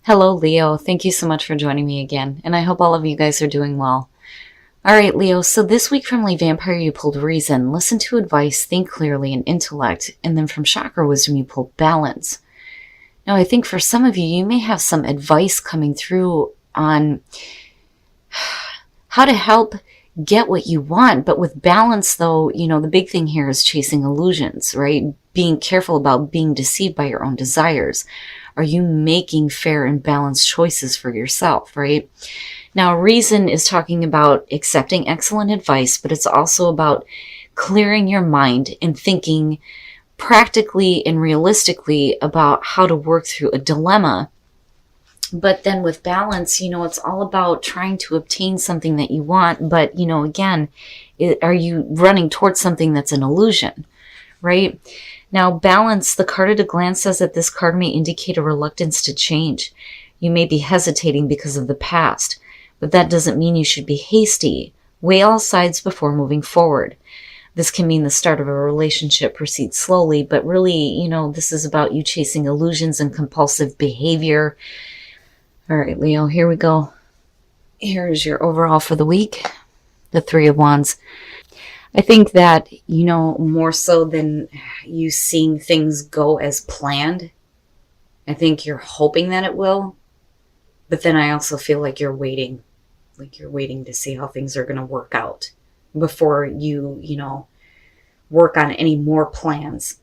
Hello, Leo. Thank you so much for joining me again, and I hope all of you guys are doing well. All right, Leo, so this week from Lee Vampire, you pulled reason, listen to advice, think clearly, and intellect, and then from Chakra Wisdom, you pulled balance. Now, I think for some of you, you may have some advice coming through on how to help get what you want, but with balance, though, the big thing here is chasing illusions, right? Being careful about being deceived by your own desires. Are you making fair and balanced choices for yourself, right? Now, reason is talking about accepting excellent advice, but it's also about clearing your mind and thinking practically and realistically about how to work through a dilemma. But then with balance, it's all about trying to obtain something that you want. But, again, are you running towards something that's an illusion, right? Now, balance, the card at a glance says that this card may indicate a reluctance to change. You may be hesitating because of the past, but that doesn't mean you should be hasty. Weigh all sides before moving forward. This can mean the start of a relationship proceeds slowly, but really, this is about you chasing illusions and compulsive behavior. All right, Leo, here we go. Here's your overall for the week. The Three of Wands. I think that, more so than you seeing things go as planned, I think you're hoping that it will. But then I also feel like you're waiting to see how things are going to work out before you, work on any more plans.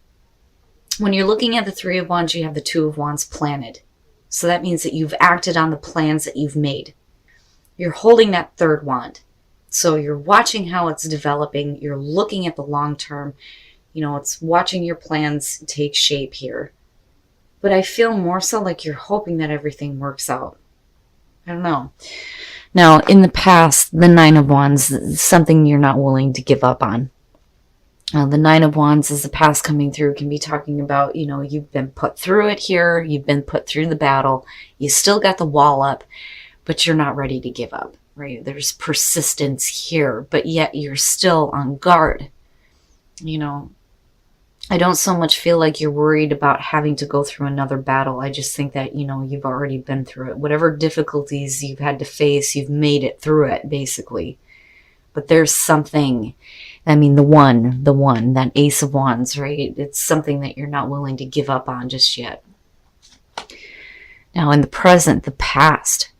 When you're looking at the Three of Wands, you have the Two of Wands planted. So that means that you've acted on the plans that you've made. You're holding that third wand. So you're watching how it's developing. You're looking at the long term. It's watching your plans take shape here. But I feel more so like you're hoping that everything works out. I don't know. Now, in the past, the Nine of Wands is something you're not willing to give up on. The Nine of Wands is the past coming through. Can be talking about, you've been put through it here. You've been put through the battle. You still got the wall up, but you're not ready to give up, right? There's persistence here, but yet you're still on guard. I don't so much feel like you're worried about having to go through another battle. I just think that, you've already been through it. Whatever difficulties you've had to face, you've made it through it, basically. But there's something, the one, that Ace of Wands, right? It's something that you're not willing to give up on just yet. Now, in the present, the past,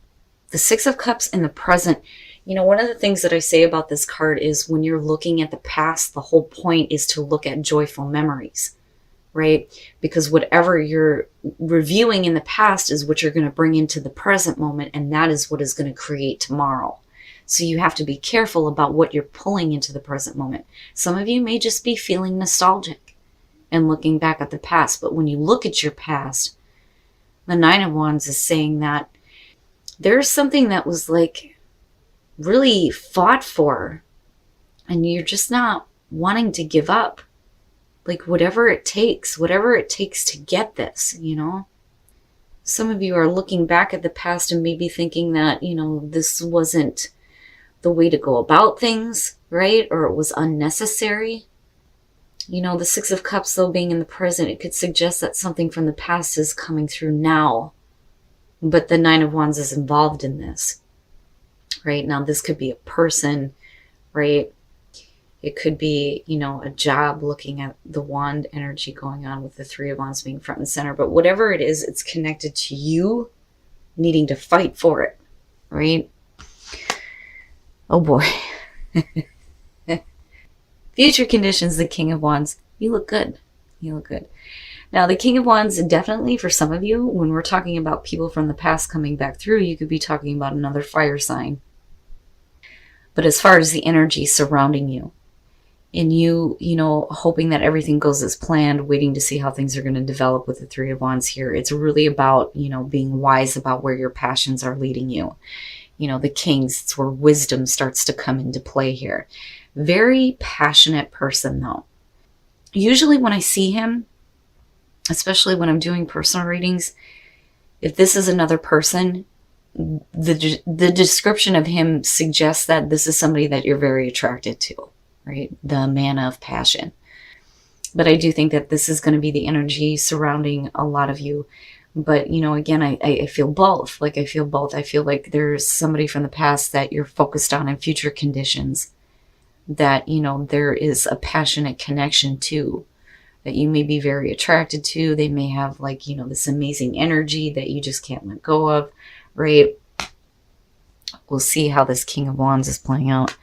the Six of Cups in the present, one of the things that I say about this card is when you're looking at the past, the whole point is to look at joyful memories, right? Because whatever you're reviewing in the past is what you're going to bring into the present moment, and that is what is going to create tomorrow. So you have to be careful about what you're pulling into the present moment. Some of you may just be feeling nostalgic and looking back at the past, but when you look at your past, the Nine of Wands is saying that there's something that was really fought for, and you're just not wanting to give up. Whatever it takes to get this, Some of you are looking back at the past and maybe thinking that, this wasn't the way to go about things, right? Or it was unnecessary. The Six of Cups, though, being in the present, it could suggest that something from the past is coming through now. But the Nine of Wands is involved in this, right? Now, this could be a person, right? It could be, a job, looking at the wand energy going on with the Three of Wands being front and center. But whatever it is, it's connected to you needing to fight for it, right? Oh boy. Future conditions, the King of Wands. You look good. Now, the King of Wands, definitely for some of you, when we're talking about people from the past coming back through, you could be talking about another fire sign. But as far as the energy surrounding you, and you, hoping that everything goes as planned, waiting to see how things are going to develop with the Three of Wands here, it's really about, being wise about where your passions are leading you. The Kings, it's where wisdom starts to come into play here. Very passionate person, though. Usually when I see him, especially when I'm doing personal readings, if this is another person, the description of him suggests that this is somebody that you're very attracted to, right? The man of passion. But I do think that this is going to be the energy surrounding a lot of you. But, again, I feel both. Like, I feel both. I feel like there's somebody from the past that you're focused on in future conditions that, there is a passionate connection to, that you may be very attracted to. They may have, like, this amazing energy that you just can't let go of, right? We'll see how this King of Wands is playing out.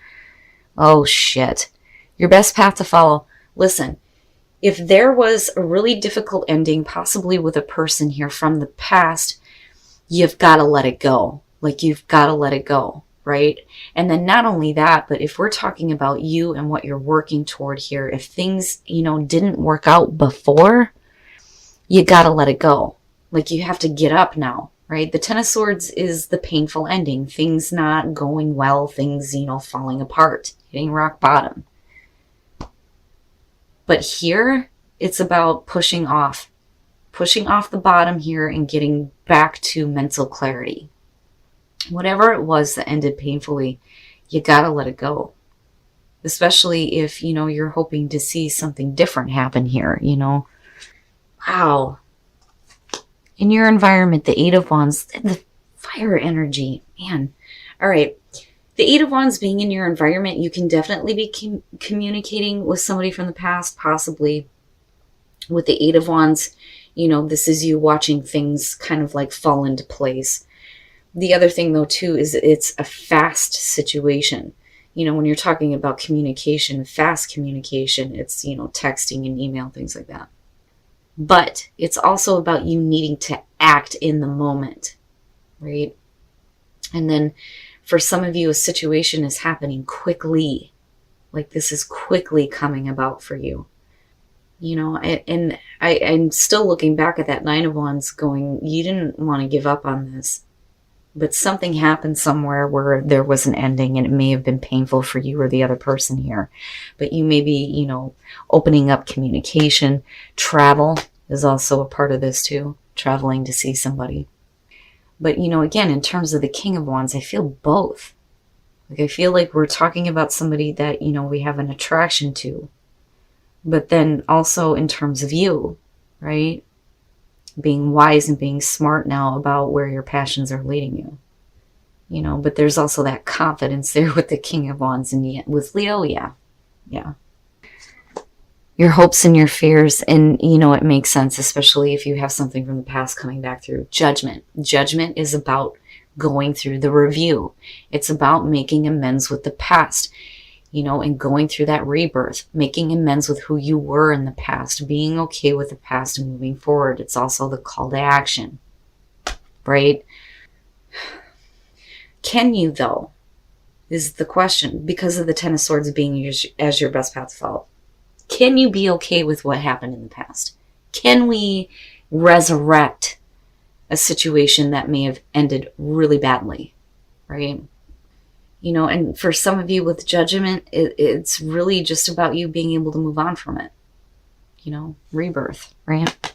Oh, shit. Your best path to follow. Listen, if there was a really difficult ending, possibly with a person here from the past, you've got to let it go. Like, you've got to let it go, right? And then not only that, but if we're talking about you and what you're working toward here, if things, didn't work out before, you got to let it go. Like, you have to get up now, right? The Ten of Swords is the painful ending. Things not going well, things, falling apart, hitting rock bottom. But here, it's about pushing off the bottom here and getting back to mental clarity. Whatever it was that ended painfully, you gotta let it go. Especially if, you're hoping to see something different happen here, Wow. In your environment, the Eight of Wands, the fire energy, man. All right. The Eight of Wands being in your environment, you can definitely be communicating with somebody from the past, possibly. With the Eight of Wands, this is you watching things kind of like fall into place. The other thing, though, too, is it's a fast situation. When you're talking about communication, fast communication, it's, texting and email, things like that. But it's also about you needing to act in the moment, right? And then for some of you, a situation is happening quickly. Like, this is quickly coming about for you. And I'm still looking back at that Nine of Wands going, you didn't want to give up on this. But something happened somewhere where there was an ending, and it may have been painful for you or the other person here. But you may be, opening up communication. Travel is also a part of this too. Traveling to see somebody. But, again, in terms of the King of Wands, I feel both. Like, I feel like we're talking about somebody that, we have an attraction to. But then also in terms of you, right? Being wise and being smart now about where your passions are leading you. But there's also that confidence there with the King of Wands, and with Leo, yeah. Your hopes and your fears, and it makes sense, especially if you have something from the past coming back through. Judgment. Judgment is about going through the review. It's about making amends with the past, and going through that rebirth, making amends with who you were in the past, being okay with the past and moving forward. It's also the call to action, right? Can you, though, is the question, because of the Ten of Swords being as your best path to follow. Can you be okay with what happened in the past? Can we resurrect a situation that may have ended really badly, right? And for some of you with judgment, it's really just about you being able to move on from it. Rebirth, right?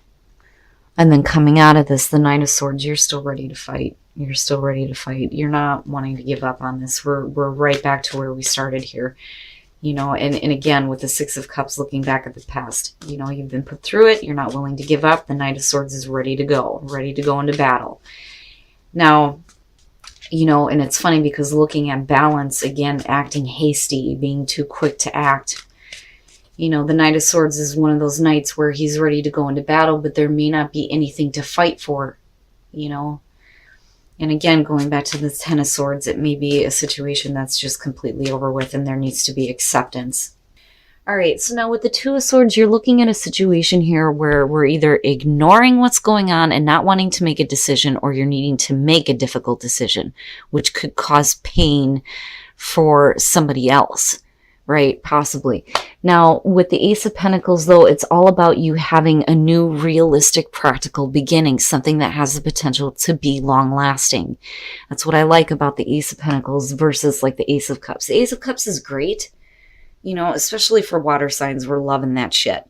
And then coming out of this, the Nine of Swords, you're still ready to fight. You're still ready to fight. You're not wanting to give up on this. We're right back to where we started here. And again, with the Six of Cups, looking back at the past, you've been put through it. You're not willing to give up. The Knight of Swords is ready to go into battle. Now, and it's funny because looking at balance, again, acting hasty, being too quick to act. The Knight of Swords is one of those knights where he's ready to go into battle, but there may not be anything to fight for, And again, going back to the Ten of Swords, it may be a situation that's just completely over with, and there needs to be acceptance. All right, so now with the Two of Swords, you're looking at a situation here where we're either ignoring what's going on and not wanting to make a decision, or you're needing to make a difficult decision, which could cause pain for somebody else, right? Possibly. Now, with the Ace of Pentacles, though, it's all about you having a new, realistic, practical beginning, something that has the potential to be long-lasting. That's what I like about the Ace of Pentacles versus, like, the Ace of Cups. The Ace of Cups is great, especially for water signs. We're loving that shit.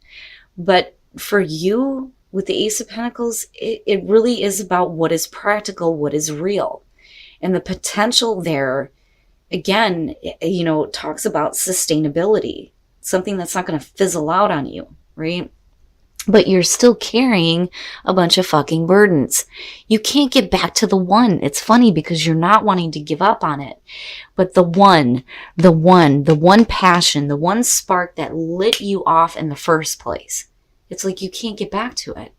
But for you, with the Ace of Pentacles, it really is about what is practical, what is real. And the potential there, again, talks about sustainability. Something that's not going to fizzle out on you, right? but you're still carrying a bunch of fucking burdens. You can't get back to the one. It's funny because you're not wanting to give up on it. But the one passion, the one spark that lit you off in the first place, it's like you can't get back to it.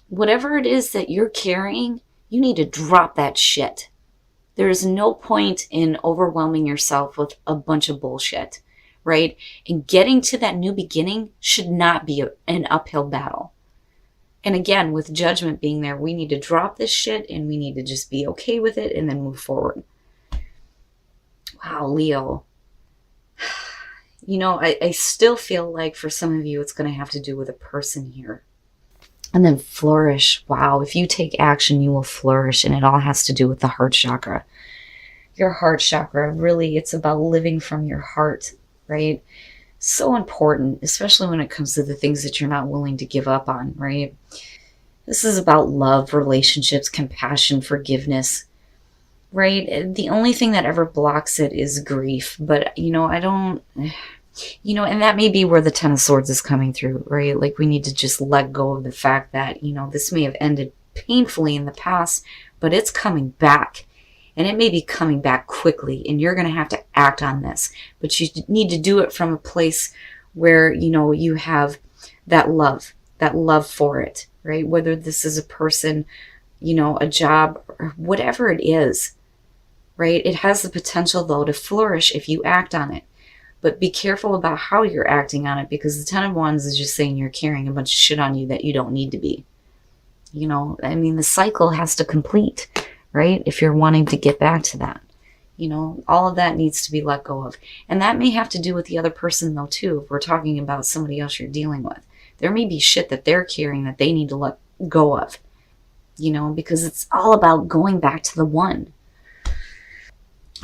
Whatever it is that you're carrying, you need to drop that shit. There is no point in overwhelming yourself with a bunch of bullshit, right? And getting to that new beginning should not be an uphill battle. And again, with judgment being there, we need to drop this shit and we need to just be okay with it and then move forward. Wow, Leo. I still feel like for some of you, it's going to have to do with a person here. And then flourish. Wow, if you take action, you will flourish. And it all has to do with the heart chakra. Your heart chakra, really, it's about living from your heart, right? So important, especially when it comes to the things that you're not willing to give up on, right? This is about love, relationships, compassion, forgiveness, right? The only thing that ever blocks it is grief. But, I don't... and that may be where the Ten of Swords is coming through, right? Like we need to just let go of the fact that, this may have ended painfully in the past, but it's coming back. And it may be coming back quickly, and you're going to have to act on this. But you need to do it from a place where, you have that love for it, right? Whether this is a person, a job, or whatever it is, right? It has the potential, though, to flourish if you act on it. But be careful about how you're acting on it, because the Ten of Wands is just saying you're carrying a bunch of shit on you that you don't need to be. The cycle has to complete, right? If you're wanting to get back to that. All of that needs to be let go of. And that may have to do with the other person, though, too. If we're talking about somebody else you're dealing with. There may be shit that they're carrying that they need to let go of. Because it's all about going back to the one.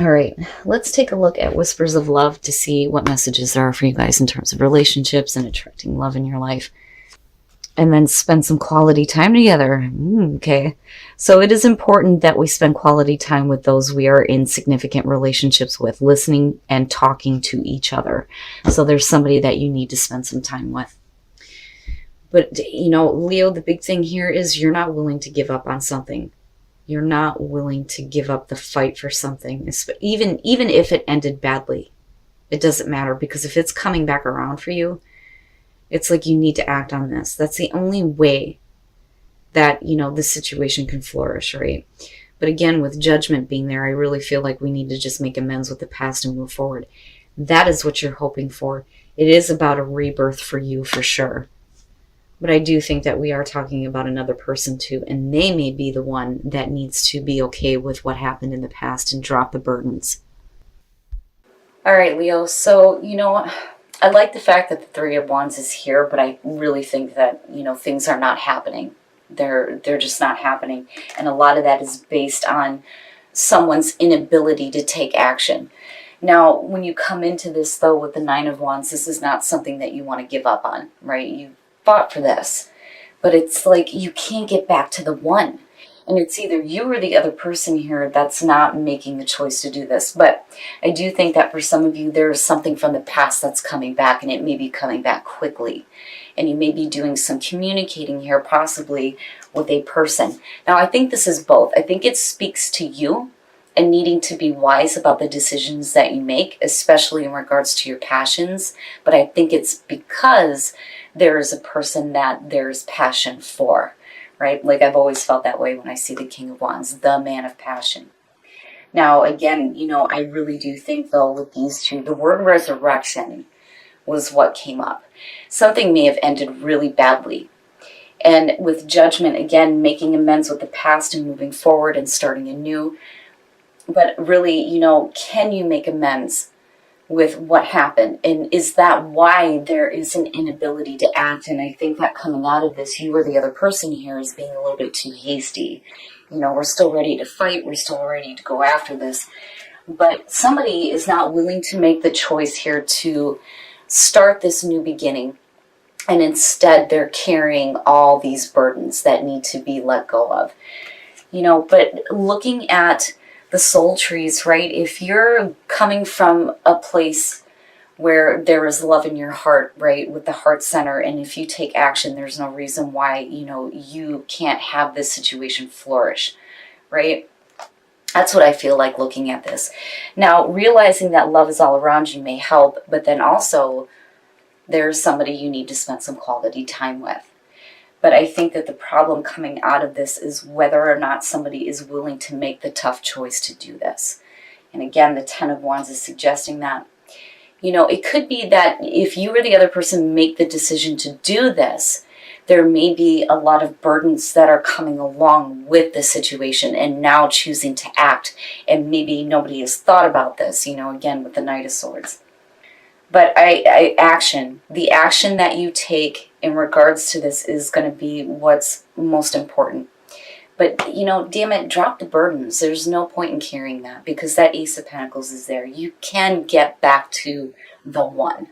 All right, let's take a look at Whispers of Love to see what messages there are for you guys in terms of relationships and attracting love in your life. And then spend some quality time together. Okay. So it is important that we spend quality time with those we are in significant relationships with, listening and talking to each other. So there's somebody that you need to spend some time with. But, Leo, the big thing here is you're not willing to give up on something. You're not willing to give up the fight for something, even if it ended badly. It doesn't matter, because if it's coming back around for you, it's like you need to act on this. That's the only way that, this situation can flourish, right? But again, with judgment being there, I really feel like we need to just make amends with the past and move forward. That is what you're hoping for. It is about a rebirth for you, for sure. But I do think that we are talking about another person too, and they may be the one that needs to be okay with what happened in the past and drop the burdens. All right, Leo. So, I like the fact that the Three of Wands is here, but I really think that, things are not happening. They're just not happening. And a lot of that is based on someone's inability to take action. Now, when you come into this, though, with the Nine of Wands, this is not something that you want to give up on, right? You fought for this, but it's like you can't get back to the one. And it's either you or the other person here that's not making the choice to do this. But I do think that for some of you, there's something from the past that's coming back, and it may be coming back quickly. And you may be doing some communicating here, possibly with a person. Now, I think this is both. I think it speaks to you and needing to be wise about the decisions that you make, especially in regards to your passions. But I think it's because there is a person that there's passion for, right? Like I've always felt that way when I see the King of Wands, the man of passion. Now, again, I really do think, though, with these two, the word resurrection was what came up. Something may have ended really badly. And with judgment, again, making amends with the past and moving forward and starting anew. But really, can you make amends with what happened? And is that why there is an inability to act? And I think that coming out of this, you or the other person here is being a little bit too hasty. We're still ready to fight. We're still ready to go after this. But somebody is not willing to make the choice here to start this new beginning. And instead, they're carrying all these burdens that need to be let go of. But looking at the soul trees, right? If you're coming from a place where there is love in your heart, right, with the heart center. And if you take action, there's no reason why, you can't have this situation flourish, right? That's what I feel like looking at this. Now, realizing that love is all around you may help, but then also there's somebody you need to spend some quality time with. But I think that the problem coming out of this is whether or not somebody is willing to make the tough choice to do this. And again, the Ten of Wands is suggesting that, it could be that if you or the other person make the decision to do this, there may be a lot of burdens that are coming along with the situation and now choosing to act. And maybe nobody has thought about this, again, with the Knight of Swords. But the action that you take in regards to this is going to be what's most important. But, damn it, drop the burdens. There's no point in carrying that because that Ace of Pentacles is there. You can get back to the one.